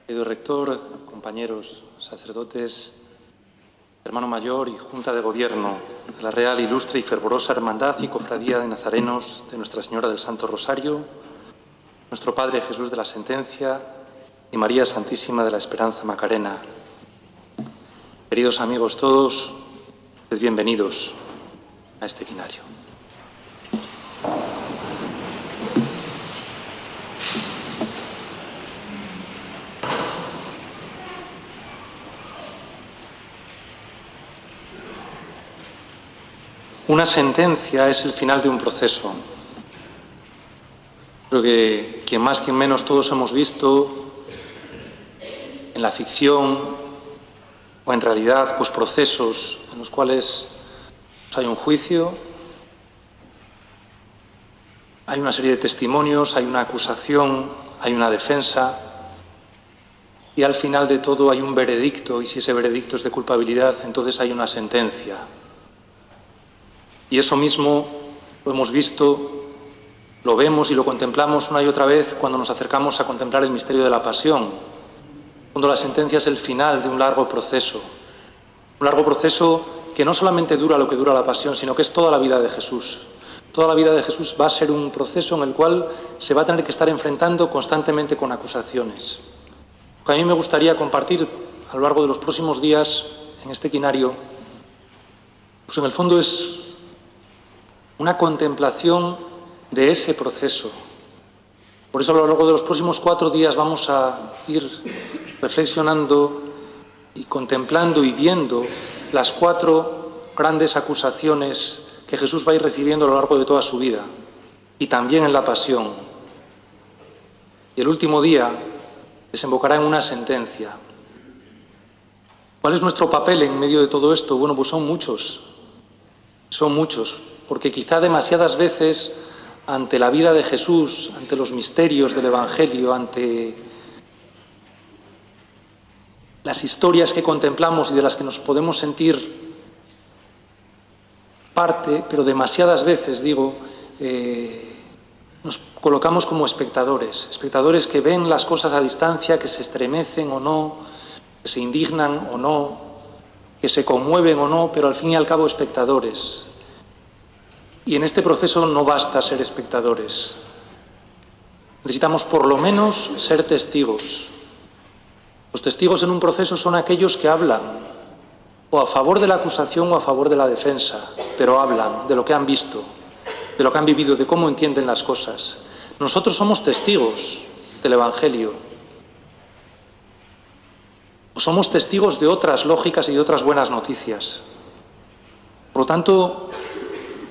Querido rector, compañeros sacerdotes, hermano mayor y Junta de Gobierno de la Real, Ilustre y Fervorosa Hermandad y Cofradía de Nazarenos de Nuestra Señora del Santo Rosario, nuestro Padre Jesús de la Sentencia y María Santísima de la Esperanza Macarena. Queridos amigos todos, bienvenidos a este quinario. Una sentencia es el final de un proceso. Creo que quien más, quien menos, todos hemos visto en la ficción o en realidad pues procesos en los cuales hay un juicio, hay una serie de testimonios, hay una acusación, hay una defensa y al final de todo hay un veredicto, y si ese veredicto es de culpabilidad, entonces hay una sentencia. Y eso mismo lo hemos visto, lo vemos y lo contemplamos una y otra vez cuando nos acercamos a contemplar el misterio de la Pasión, cuando la sentencia es el final de un largo proceso que no solamente dura lo que dura la Pasión, sino que es toda la vida de Jesús. Toda la vida de Jesús va a ser un proceso en el cual se va a tener que estar enfrentando constantemente con acusaciones. Lo que a mí me gustaría compartir a lo largo de los próximos días en este quinario, pues en el fondo es una contemplación de ese proceso. Por eso a lo largo de los próximos 4 días vamos a ir reflexionando y contemplando y viendo las 4 grandes acusaciones que Jesús va a ir recibiendo a lo largo de toda su vida y también en la Pasión. Y el último día desembocará en una sentencia. ¿Cuál es nuestro papel en medio de todo esto? Bueno, pues son muchos, porque quizá demasiadas veces ante la vida de Jesús, ante los misterios del Evangelio, ante las historias que contemplamos y de las que nos podemos sentir parte, pero demasiadas veces, nos colocamos como espectadores que ven las cosas a distancia, que se estremecen o no, que se indignan o no, que se conmueven o no, pero al fin y al cabo espectadores. Y en este proceso no basta ser espectadores. Necesitamos por lo menos ser testigos. Los testigos en un proceso son aquellos que hablan, o a favor de la acusación o a favor de la defensa, pero hablan de lo que han visto, de lo que han vivido, de cómo entienden las cosas. Nosotros somos testigos del Evangelio. O somos testigos de otras lógicas y de otras buenas noticias. Por lo tanto,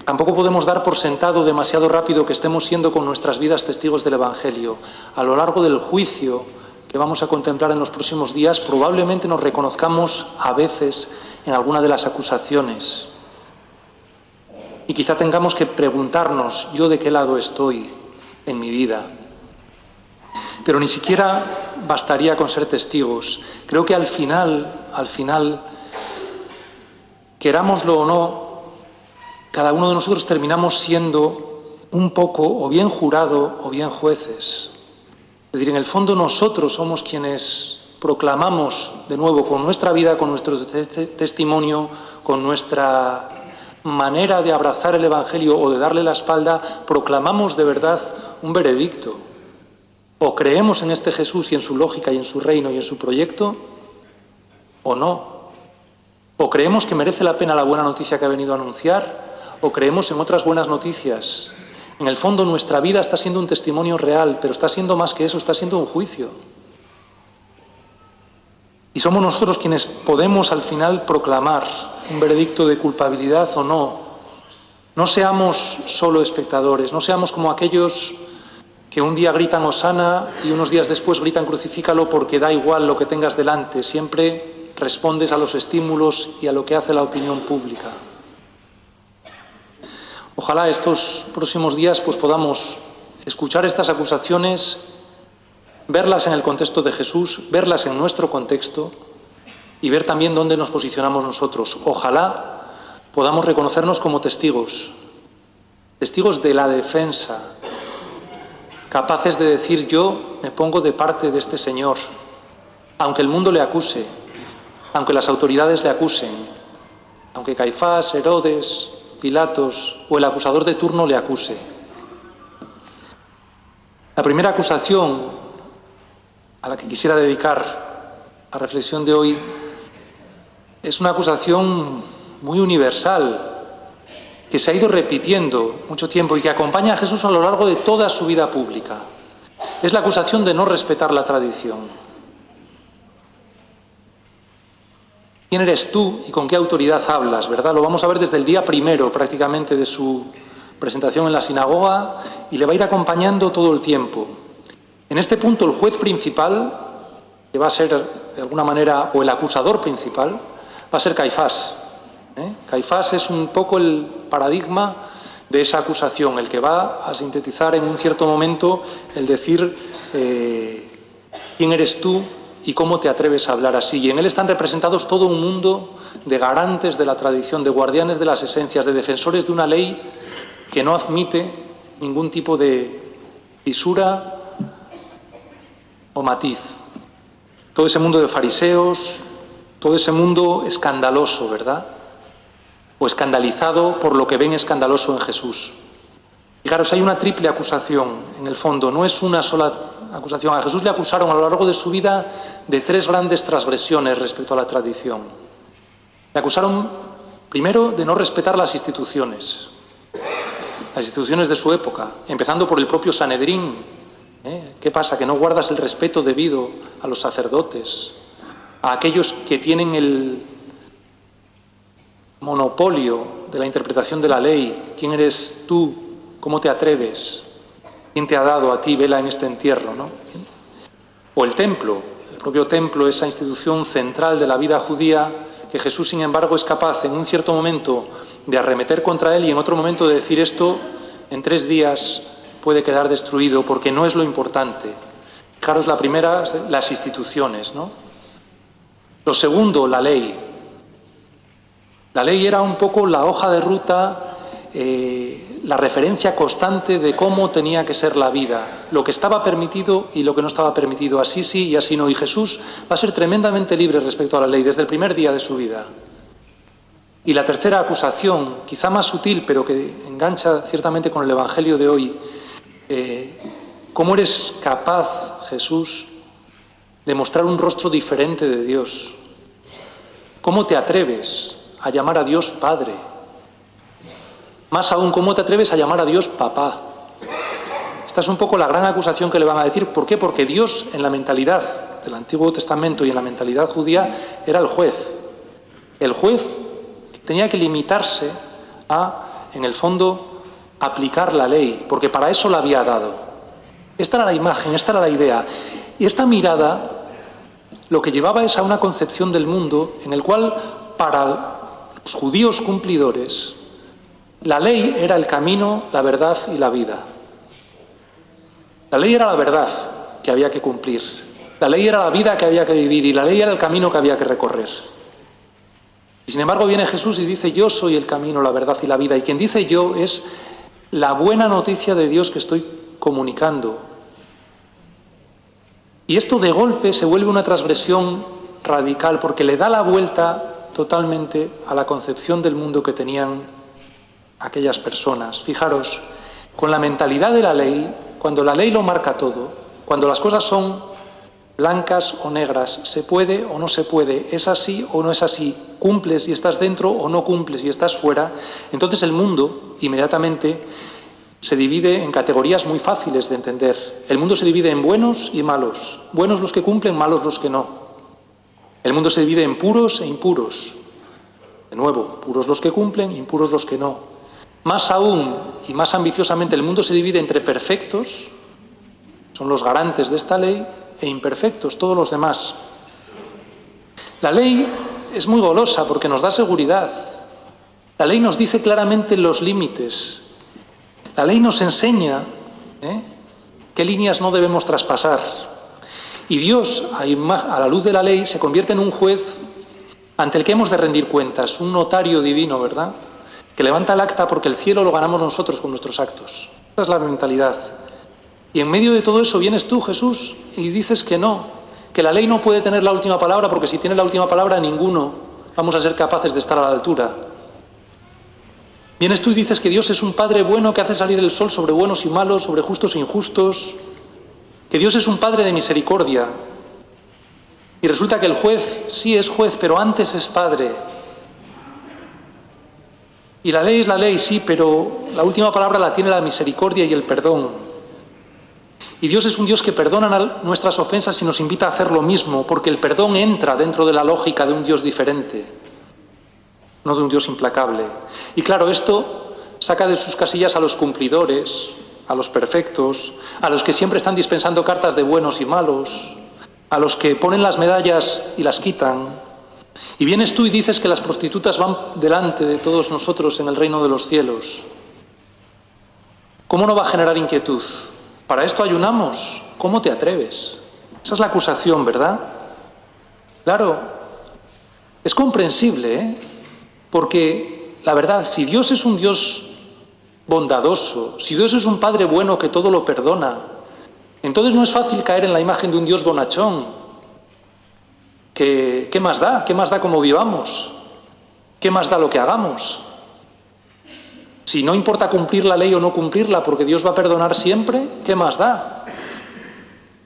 tampoco podemos dar por sentado demasiado rápido que estemos siendo con nuestras vidas testigos del Evangelio. A lo largo del juicio que vamos a contemplar en los próximos días, probablemente nos reconozcamos a veces en alguna de las acusaciones. Y quizá tengamos que preguntarnos, ¿yo de qué lado estoy en mi vida? Pero ni siquiera bastaría con ser testigos. Creo que al final, querámoslo o no, cada uno de nosotros terminamos siendo un poco o bien jurado o bien jueces. Es decir, en el fondo nosotros somos quienes proclamamos de nuevo con nuestra vida, con nuestro testimonio, con nuestra manera de abrazar el Evangelio o de darle la espalda, proclamamos de verdad un veredicto. O creemos en este Jesús y en su lógica y en su reino y en su proyecto, o no. O creemos que merece la pena la buena noticia que ha venido a anunciar, o creemos en otras buenas noticias. En el fondo nuestra vida está siendo un testimonio real, pero está siendo más que eso, está siendo un juicio. Y somos nosotros quienes podemos al final proclamar un veredicto de culpabilidad o no. No seamos solo espectadores, no seamos como aquellos que un día gritan Hosana y unos días después gritan crucifícalo porque da igual lo que tengas delante, siempre respondes a los estímulos y a lo que hace la opinión pública. Ojalá estos próximos días pues podamos escuchar estas acusaciones, verlas en el contexto de Jesús, verlas en nuestro contexto y ver también dónde nos posicionamos nosotros. Ojalá podamos reconocernos como testigos de la defensa, capaces de decir yo me pongo de parte de este Señor, aunque el mundo le acuse, aunque las autoridades le acusen, aunque Caifás, Herodes, Pilatos o el acusador de turno le acuse. La primera acusación a la que quisiera dedicar la reflexión de hoy es una acusación muy universal, que se ha ido repitiendo mucho tiempo y que acompaña a Jesús a lo largo de toda su vida pública. Es la acusación de no respetar la tradición. ¿Quién eres tú y con qué autoridad hablas, verdad? Lo vamos a ver desde el día primero, prácticamente, de su presentación en la sinagoga, y le va a ir acompañando todo el tiempo. En este punto, el juez principal, que va a ser, de alguna manera, o el acusador principal, va a ser Caifás. Caifás es un poco el paradigma de esa acusación, el que va a sintetizar en un cierto momento el decir quién eres tú y cómo te atreves a hablar así. Y en él están representados todo un mundo de garantes de la tradición, de guardianes de las esencias, de defensores de una ley que no admite ningún tipo de fisura o matiz. Todo ese mundo de fariseos, todo ese mundo escandaloso, ¿verdad? O escandalizado por lo que ven escandaloso en Jesús. Fijaros, hay una triple acusación en el fondo, no es una sola acusación. A Jesús le acusaron a lo largo de su vida de 3 grandes transgresiones respecto a la tradición. Le acusaron, primero, de no respetar las instituciones de su época, empezando por el propio Sanedrín. ¿Qué pasa? Que no guardas el respeto debido a los sacerdotes, a aquellos que tienen el monopolio de la interpretación de la ley. ¿Quién eres tú? ¿Cómo te atreves? ¿Quién te ha dado a ti vela en este entierro, no? O el templo, el propio templo, esa institución central de la vida judía, que Jesús, sin embargo, es capaz en un cierto momento de arremeter contra él y en otro momento de decir esto en 3 días puede quedar destruido porque no es lo importante. Fijaros, la primera, las instituciones, ¿no? Lo segundo, la ley. La ley era un poco la hoja de ruta, la referencia constante de cómo tenía que ser la vida, lo que estaba permitido y lo que no estaba permitido, así sí y así no. Y Jesús va a ser tremendamente libre respecto a la ley desde el primer día de su vida. Y la tercera acusación, quizá más sutil, pero que engancha ciertamente con el Evangelio de hoy, ¿cómo eres capaz, Jesús, de mostrar un rostro diferente de Dios? ¿Cómo te atreves a llamar a Dios Padre? Más aún, ¿cómo te atreves a llamar a Dios Papá? Esta es un poco la gran acusación que le van a decir. ¿Por qué? Porque Dios, en la mentalidad del Antiguo Testamento y en la mentalidad judía, era el juez. El juez tenía que limitarse a, en el fondo, aplicar la ley, porque para eso la había dado. Esta era la imagen, esta era la idea. Y esta mirada lo que llevaba es a una concepción del mundo en el cual, para los judíos cumplidores, la ley era el camino, la verdad y la vida. La ley era la verdad que había que cumplir. La ley era la vida que había que vivir y la ley era el camino que había que recorrer. Y sin embargo viene Jesús y dice: yo soy el camino, la verdad y la vida. Y quien dice yo es la buena noticia de Dios que estoy comunicando. Y esto de golpe se vuelve una transgresión radical porque le da la vuelta totalmente a la concepción del mundo que tenían aquellas personas. Fijaros, con la mentalidad de la ley, cuando la ley lo marca todo, cuando las cosas son blancas o negras, se puede o no se puede, es así o no es así, cumples y estás dentro o no cumples y estás fuera, entonces el mundo inmediatamente se divide en categorías muy fáciles de entender. El mundo se divide en buenos y malos, buenos los que cumplen, malos los que no. El mundo se divide en puros e impuros. De nuevo, puros los que cumplen, impuros los que no. Más aún y más ambiciosamente, el mundo se divide entre perfectos, son los garantes de esta ley, e imperfectos, todos los demás. La ley es muy golosa porque nos da seguridad. La ley nos dice claramente los límites. La ley nos enseña qué líneas no debemos traspasar. Y Dios, a la luz de la ley, se convierte en un juez ante el que hemos de rendir cuentas, un notario divino, ¿verdad?, que levanta el acta porque el cielo lo ganamos nosotros con nuestros actos. Esa es la mentalidad. Y en medio de todo eso vienes tú, Jesús, y dices que no, que la ley no puede tener la última palabra, porque si tiene la última palabra, ninguno vamos a ser capaces de estar a la altura. Vienes tú y dices que Dios es un Padre bueno que hace salir el sol sobre buenos y malos, sobre justos e injustos, que Dios es un Padre de misericordia. Y resulta que el juez sí es juez, pero antes es Padre. Y la ley es la ley, sí, pero la última palabra la tiene la misericordia y el perdón. Y Dios es un Dios que perdona nuestras ofensas y nos invita a hacer lo mismo, porque el perdón entra dentro de la lógica de un Dios diferente, no de un Dios implacable. Y claro, esto saca de sus casillas a los cumplidores, a los perfectos, a los que siempre están dispensando cartas de buenos y malos, a los que ponen las medallas y las quitan. Y vienes tú y dices que las prostitutas van delante de todos nosotros en el reino de los cielos. ¿Cómo no va a generar inquietud? ¿Para esto ayunamos? ¿Cómo te atreves? Esa es la acusación, ¿verdad? Claro, es comprensible, ¿eh? Porque la verdad, si Dios es un Dios bondadoso, si Dios es un Padre bueno que todo lo perdona, entonces no es fácil caer en la imagen de un Dios bonachón. ¿Qué más da? ¿Qué más da cómo vivamos? ¿Qué más da lo que hagamos? Si no importa cumplir la ley o no cumplirla, porque Dios va a perdonar siempre, ¿qué más da?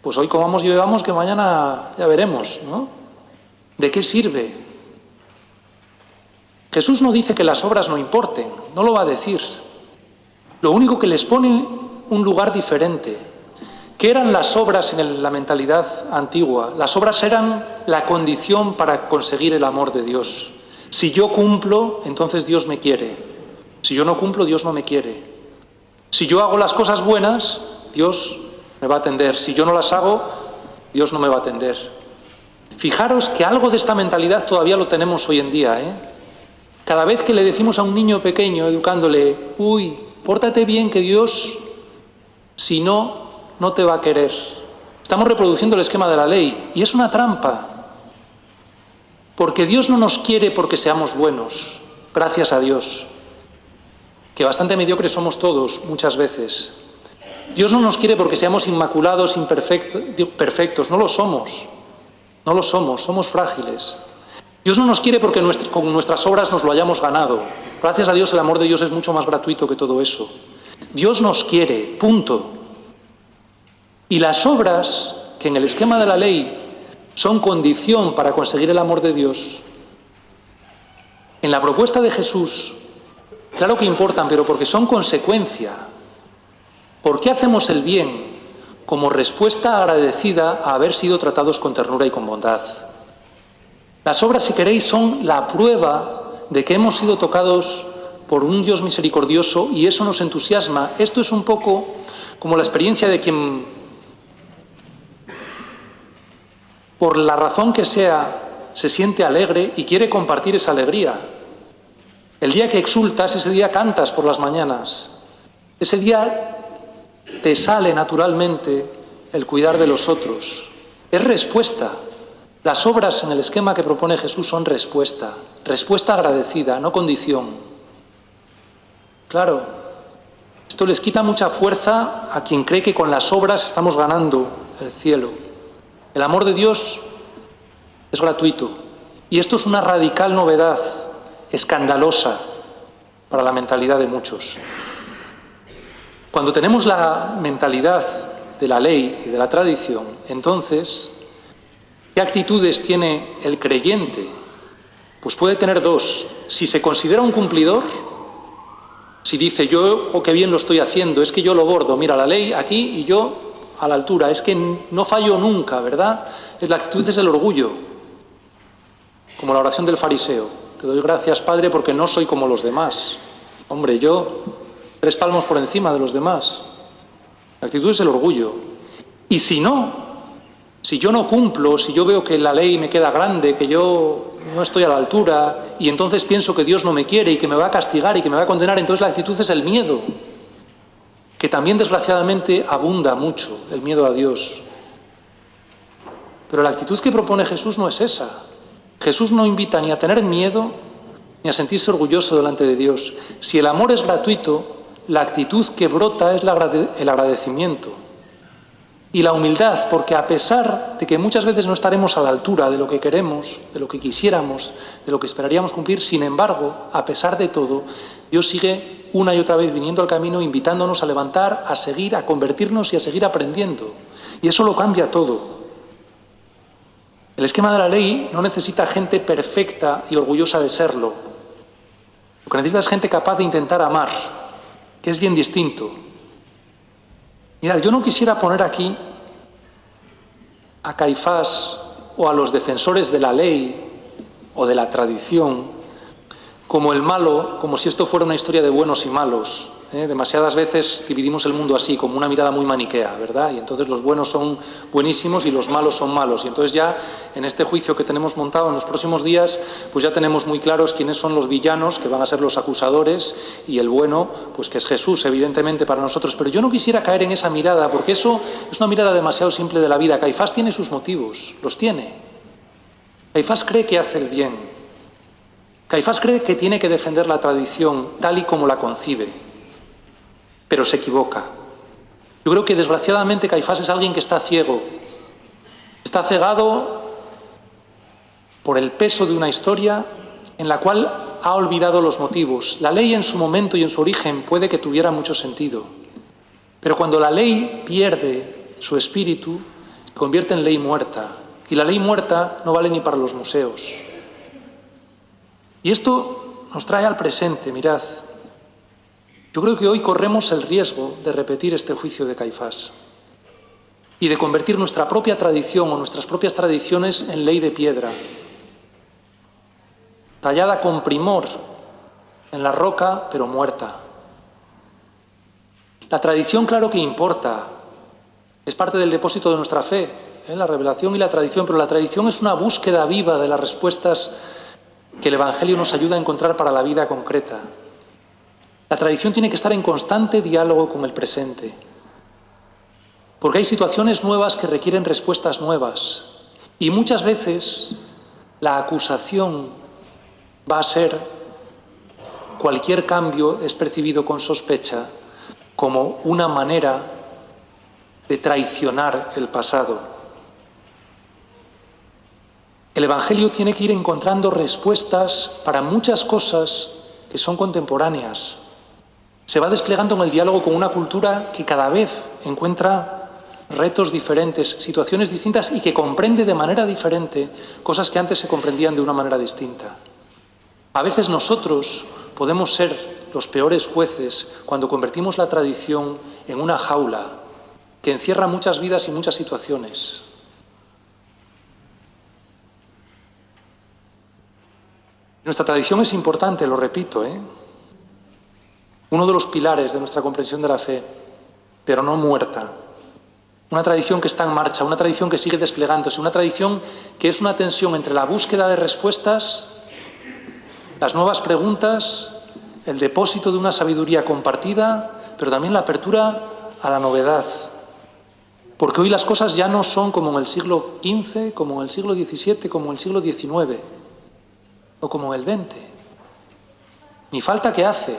Pues hoy comamos y bebamos, que mañana ya veremos, ¿no? ¿De qué sirve? Jesús no dice que las obras no importen, no lo va a decir. Lo único que les pone un lugar diferente. ¿Qué eran las obras en la mentalidad antigua? Las obras eran la condición para conseguir el amor de Dios. Si yo cumplo, entonces Dios me quiere. Si yo no cumplo, Dios no me quiere. Si yo hago las cosas buenas, Dios me va a atender. Si yo no las hago, Dios no me va a atender. Fijaros que algo de esta mentalidad todavía lo tenemos hoy en día, ¿eh? Cada vez que le decimos a un niño pequeño, educándole, uy, pórtate bien que Dios, si no, no te va a querer. Estamos reproduciendo el esquema de la ley y es una trampa. Porque Dios no nos quiere porque seamos buenos, gracias a Dios, que bastante mediocres somos todos muchas veces. Dios no nos quiere porque seamos inmaculados, perfectos, no lo somos, somos frágiles. Dios no nos quiere porque con nuestras obras nos lo hayamos ganado. Gracias a Dios el amor de Dios es mucho más gratuito que todo eso. Dios nos quiere, punto. Y las obras, que en el esquema de la ley son condición para conseguir el amor de Dios, en la propuesta de Jesús, claro que importan, pero porque son consecuencia. ¿Por qué hacemos el bien? Como respuesta agradecida a haber sido tratados con ternura y con bondad. Las obras, si queréis, son la prueba de que hemos sido tocados por un Dios misericordioso y eso nos entusiasma. Esto es un poco como la experiencia de quien, por la razón que sea, se siente alegre y quiere compartir esa alegría. El día que exultas, ese día cantas por las mañanas. Ese día te sale naturalmente el cuidar de los otros. Es respuesta. Las obras en el esquema que propone Jesús son respuesta. Respuesta agradecida, no condición. Claro, esto les quita mucha fuerza a quien cree que con las obras estamos ganando el cielo. El amor de Dios es gratuito. Y esto es una radical novedad, escandalosa para la mentalidad de muchos. Cuando tenemos la mentalidad de la ley y de la tradición, entonces, ¿qué actitudes tiene el creyente? Pues puede tener dos. Si se considera un cumplidor, si dice yo, oh, qué bien lo estoy haciendo, es que yo lo bordo, mira la ley aquí y yo a la altura, es que no fallo nunca, ¿verdad? La actitud es el orgullo, como la oración del fariseo. Te doy gracias, Padre, porque no soy como los demás. Hombre, yo 3 palmos por encima de los demás. La actitud es el orgullo. Y si yo no cumplo, si yo veo que la ley me queda grande, que yo no estoy a la altura, y entonces pienso que Dios no me quiere y que me va a castigar y que me va a condenar, entonces la actitud es el miedo, que también desgraciadamente abunda mucho, el miedo a Dios. Pero la actitud que propone Jesús no es esa. Jesús no invita ni a tener miedo ni a sentirse orgulloso delante de Dios. Si el amor es gratuito, la actitud que brota es el agradecimiento. Y la humildad, porque a pesar de que muchas veces no estaremos a la altura de lo que queremos, de lo que quisiéramos, de lo que esperaríamos cumplir, sin embargo, a pesar de todo, Dios sigue una y otra vez viniendo al camino, invitándonos a levantar, a seguir, a convertirnos y a seguir aprendiendo. Y eso lo cambia todo. El esquema de la ley no necesita gente perfecta y orgullosa de serlo. Lo que necesita es gente capaz de intentar amar, que es bien distinto. Mirad, yo no quisiera poner aquí a Caifás o a los defensores de la ley o de la tradición como el malo, como si esto fuera una historia de buenos y malos. Demasiadas veces dividimos el mundo así, como una mirada muy maniquea, ¿verdad? Y entonces los buenos son buenísimos y los malos son malos. Y entonces ya en este juicio que tenemos montado en los próximos días, pues ya tenemos muy claros quiénes son los villanos, que van a ser los acusadores, y el bueno, pues que es Jesús, evidentemente, para nosotros. Pero yo no quisiera caer en esa mirada, porque eso es una mirada demasiado simple de la vida. Caifás tiene sus motivos, los tiene. Caifás cree que hace el bien. Caifás cree que tiene que defender la tradición tal y como la concibe. Pero se equivoca. Yo creo que desgraciadamente Caifás es alguien que está ciego. Está cegado por el peso de una historia en la cual ha olvidado los motivos. La ley en su momento y en su origen puede que tuviera mucho sentido. Pero cuando la ley pierde su espíritu, se convierte en ley muerta. Y la ley muerta no vale ni para los museos. Y esto nos trae al presente, mirad. Yo creo que hoy corremos el riesgo de repetir este juicio de Caifás y de convertir nuestra propia tradición o nuestras propias tradiciones en ley de piedra, tallada con primor en la roca, pero muerta. La tradición, claro que importa, es parte del depósito de nuestra fe, la revelación y la tradición, pero la tradición es una búsqueda viva de las respuestas que el Evangelio nos ayuda a encontrar para la vida concreta. La tradición tiene que estar en constante diálogo con el presente, porque hay situaciones nuevas que requieren respuestas nuevas, y muchas veces la acusación va a ser, cualquier cambio es percibido con sospecha como una manera de traicionar el pasado. El Evangelio tiene que ir encontrando respuestas para muchas cosas que son contemporáneas. Se va desplegando en el diálogo con una cultura que cada vez encuentra retos diferentes, situaciones distintas y que comprende de manera diferente cosas que antes se comprendían de una manera distinta. A veces nosotros podemos ser los peores jueces cuando convertimos la tradición en una jaula que encierra muchas vidas y muchas situaciones. Nuestra tradición es importante, lo repito, uno de los pilares de nuestra comprensión de la fe, pero no muerta. Una tradición que está en marcha, una tradición que sigue desplegándose, una tradición que es una tensión entre la búsqueda de respuestas, las nuevas preguntas, el depósito de una sabiduría compartida, pero también la apertura a la novedad. Porque hoy las cosas ya no son como en el siglo XV, como en el siglo XVII, como en el siglo XIX, o como en el XX. Ni falta que hace.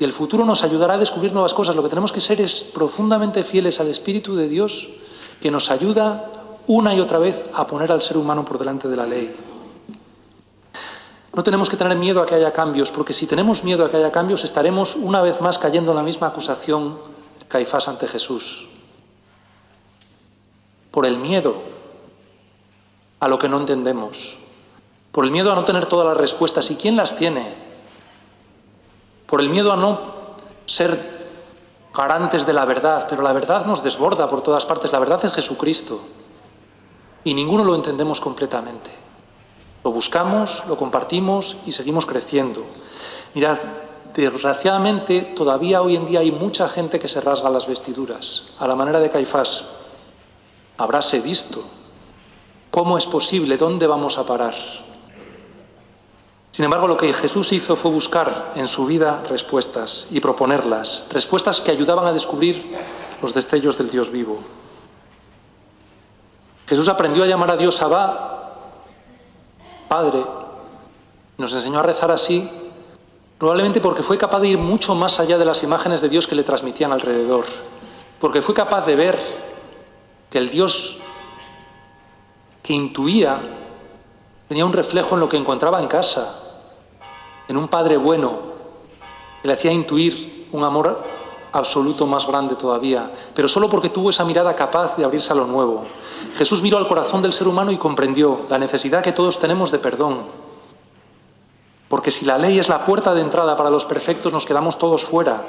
Y el futuro nos ayudará a descubrir nuevas cosas. Lo que tenemos que ser es profundamente fieles al Espíritu de Dios, que nos ayuda una y otra vez a poner al ser humano por delante de la ley. No tenemos que tener miedo a que haya cambios, porque si tenemos miedo a que haya cambios, estaremos una vez más cayendo en la misma acusación de Caifás ante Jesús. Por el miedo a lo que no entendemos, por el miedo a no tener todas las respuestas. ¿Y quién las tiene? Por el miedo a no ser garantes de la verdad, pero la verdad nos desborda por todas partes. La verdad es Jesucristo y ninguno lo entendemos completamente. Lo buscamos, lo compartimos y seguimos creciendo. Mirad, desgraciadamente todavía hoy en día hay mucha gente que se rasga las vestiduras, a la manera de Caifás. Habráse visto. ¿Cómo es posible? ¿Dónde vamos a parar? Sin embargo, lo que Jesús hizo fue buscar en su vida respuestas y proponerlas, respuestas que ayudaban a descubrir los destellos del Dios vivo. Jesús aprendió a llamar a Dios Abba, Padre, nos enseñó a rezar así, probablemente porque fue capaz de ir mucho más allá de las imágenes de Dios que le transmitían alrededor. porque fui capaz de ver que el Dios que intuía tenía un reflejo en lo que encontraba en casa, en un padre bueno, que le hacía intuir un amor absoluto más grande todavía, pero solo porque tuvo esa mirada capaz de abrirse a lo nuevo. Jesús miró al corazón del ser humano y comprendió la necesidad que todos tenemos de perdón, porque si la ley es la puerta de entrada para los perfectos, nos quedamos todos fuera.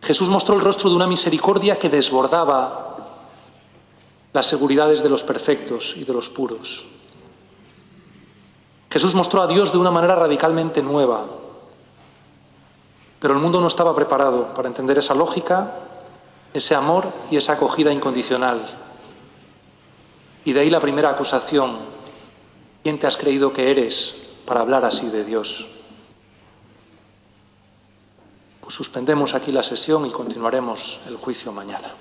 Jesús mostró el rostro de una misericordia que desbordaba las seguridades de los perfectos y de los puros. Jesús mostró a Dios de una manera radicalmente nueva, pero el mundo no estaba preparado para entender esa lógica, ese amor y esa acogida incondicional. Y de ahí la primera acusación: ¿quién te has creído que eres para hablar así de Dios? Pues suspendemos aquí la sesión y continuaremos el juicio mañana.